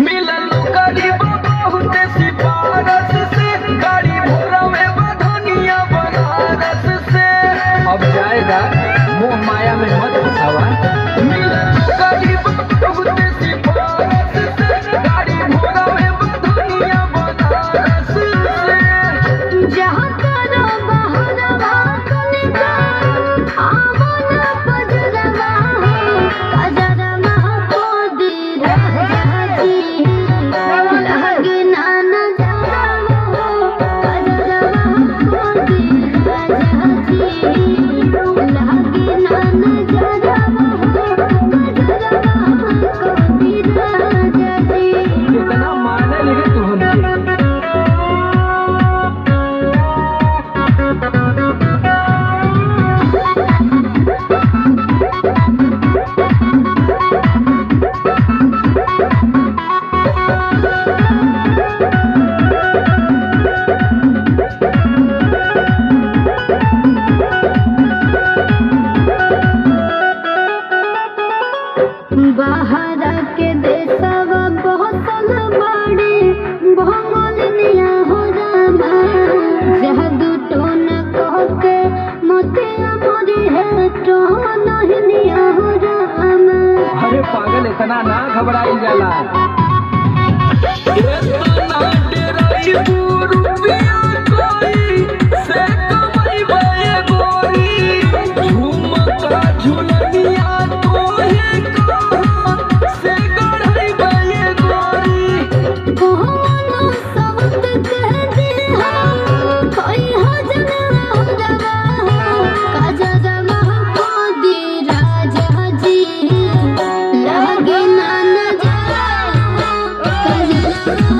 मिलन करीब बहुत सिफारस से, गाड़ी भोरा में बधनिया बनारस से। अब जाएगा मोह माया में मत फंसावा। मिलन करीब बहुत सिफारस से, गाड़ी भोरा में बधनिया बनारस से। जहाँ करो बहरवा कनिका, आवन पजरवा हो, कजरवा को दी राजा जी। लगे ना नजरवा हो, कजरवा को दी राजा जी। लगे ना नजरवा हो, कजरवा को दी राजा जी। कितना माने लगे तू हमके। बाहर के देशवा बहसल बाड़ी, भमलनिया हो रामा। जादू टोन कह के मोतिया मोरी है तो नहनिया हो रामा। अरे पागल इतना ना घबराई जाला। इतना डराई रुपया कोई से कमाईबा ये गोरी। झुमका झुलनिया तोहे कहाँ से गढ़ईबा ये गोरी। कोनो सबक कह दिहा, कोई हजनवा हो रवा हो, कजरवा को दी राजा जी। लगे ना नजरवा हो, कजरवा